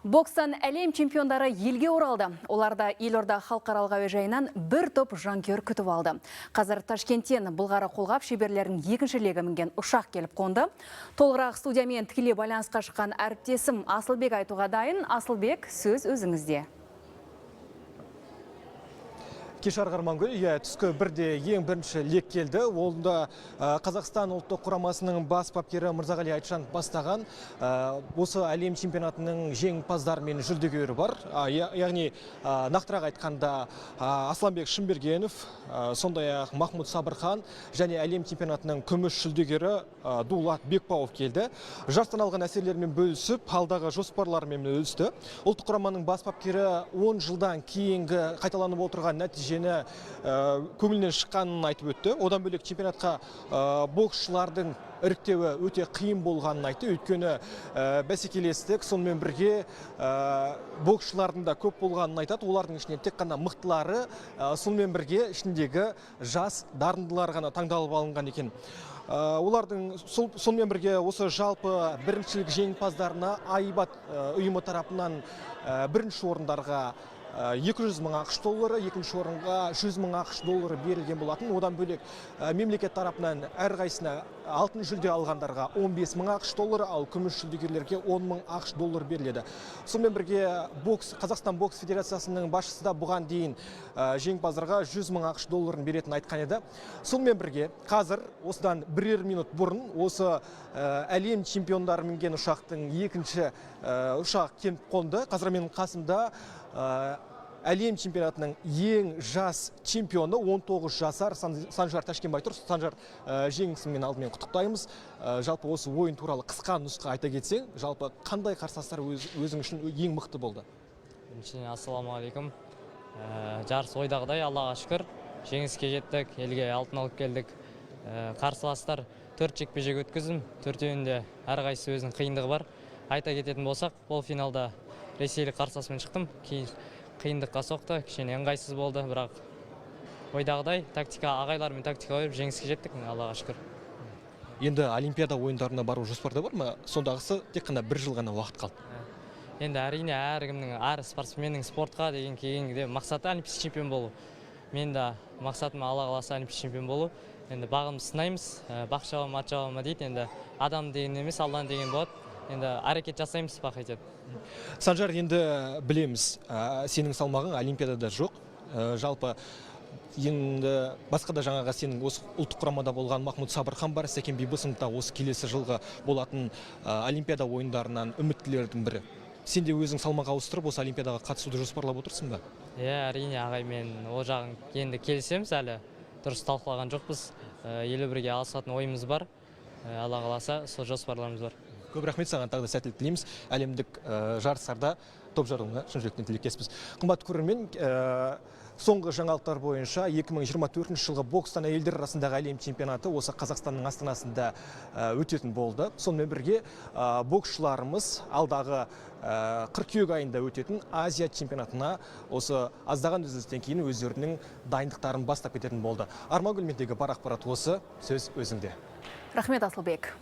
Бокстан әлем чемпиондары елге оралды. Оларда елорда халықаралық әуежайынан бір топ жанкүйер күтіп алды. Қазір Ташкенттен Былғары қолғап шеберлерінің екінші легі мінген ұшақ келіп қонды. Толығырақ студиямен тікелей байланысқа шыққан әріптесім Асылбек айтуға дайын. Асылбек, сөз өзіңізде. Кешар Қармангүл, түскі бірде ең бірінші лек келді. Олында Қазақстан ұлттық құрамасының бас бапкері Мырзағали Айтжанов бастаған осы әлем чемпионатының жеңімпаздары мен жүлдегері бар. Яғни нақтырақ айтқанда Асланбек Шынбергенов, сондай-ақ Махмуд Сабырхан және әлем чемпионатының күміс жүлдегері Дулат Бекбауов келді. Жарыстан алған әсерлерімен бөлісіп, алдағы жоспарларымен бөлісті. Ұлттық құраманың бас бапкері 10 жылдан кейінгі қайталанып отырған нәтижені көңілінен шыққанын айтып өтті. Одан бөлек чемпионатқа боксшылардың іріктеуі өте қиын болғанын айтты. Өйткені бәсекелестік, сонымен бірге боксшылардың да көп болғанын айтады. Олардың ішінен тек қана мықтылары, сонымен бірге ішіндегі жас дарындылар ғана таңдалып алынған екен. Олардың сонымен бірге осы жалпы біріншілік жеңімпаздарына Айбат ұйымы тарапынан бірінші орындарға 200 мың ақш доллары, екінші орынға 100 мың ақш доллары берілген болатын. Одан бөлек мемлекет тарапынан әрқайсына алтын жүлде алғандарға 15 мың ақш доллары, ал күміс жүлдегерлерге 10 мың ақш доллар беріледі. Сонымен бірге Қазақстан бокс федерациясының басшысы да бұған дейін жеңімпаздарға 100 мың ақш долларын беретінін айтқан еді. Сонымен бірге қазір осыдан бірер минут бұрын осы әлем чемпиондары мінген ұшақтың екінші ұшақ келіп қонды. Қазір менің қасымда әлем чемпионатының ең жас чемпионы 19 жасар Санжар Ташкенбай тұр. Санжар, жеңісіңмен алдымен құттықтаймыз. Жалпы осы ойын туралы қысқа нұсқа айта кетсең, жалпы қандай қарсыластар өзің үшін ең мықты болды? Ассалаумағалейкум. Жарыс ойдағыдай, Аллаға шүкір. Жеңіске жеттік, елге алтын алып келдік. Қарсыластар 4 жекпе-жек өткіздім. Төртеуінде әрқайсысы өзінің қиындығы бар. Айта кететін болсақ, полуфиналда ресейлік қарсыласымен шықтым. Қиындыққа соқты, кішкене ыңғайсыз болды, бірақ ойдағыдай ағайлармен тактика ойып жеңіске жеттік, Аллаға шүкір. Енді Олимпиада ойындарына бару жоспарда бар ма? Сондағысы тек қана бір жыл ғана уақыт қалды. Енді әрине әркімнің, әр спортсменнің спортқа деген кейінгі мақсаты олимпийский чемпион болу. Мен де мақсатым Алла қаласа олимпийский чемпион болу. Енді бағымды сынаймыз, бақ жауам, ат жауама дейді. Енді адам деген емес, Аллан деген болады. Енді әрекет жасаймыз, бақ етеді. Санжар, енді білеміз, сенің салмағың Олимпиадада жоқ. Жалпы енді басқа да жаңаға сенің осы ұлттық құрамада болған Махмуд Сабырхан бар, Сәкен Бейбосынов та осы келесі жылғы болатын Олимпиада ойындарынан үміттілердің бірі. Сен де өзің салмақ ауыстырып, осы Олимпиадаға қатысуды жоспарлап отырсың ба? Әрине, ағай, мен о жағын енді келісеміз, әлі дұрыс талқылаған жоқпыз. Елі бірге алысатын ойымыз бар. Алла қаласа, сол жоспарларымыз бар. Көп рахмет саған, тағы да сәттілік тілейміз. Әлемдік жарыстарда топ жаруыңа шын жүректен тілектеспіз. Қымбатты көрермен, соңғы жаңалықтар бойынша 2024 жылғы бокстан әйелдер арасындағы әлем чемпионаты осы Қазақстанның астанасында өтетін болды. Сонымен бірге боксшыларымыз алдағы қыркүйек айында өтетін Азия чемпионатына осы аздаған үзілістен кейін өздерінің дайындықтарын бастап кететін болды. Армангүл, мендегі бар ақпарат осы, сөз өзіңде. Рахмет, Асылбек.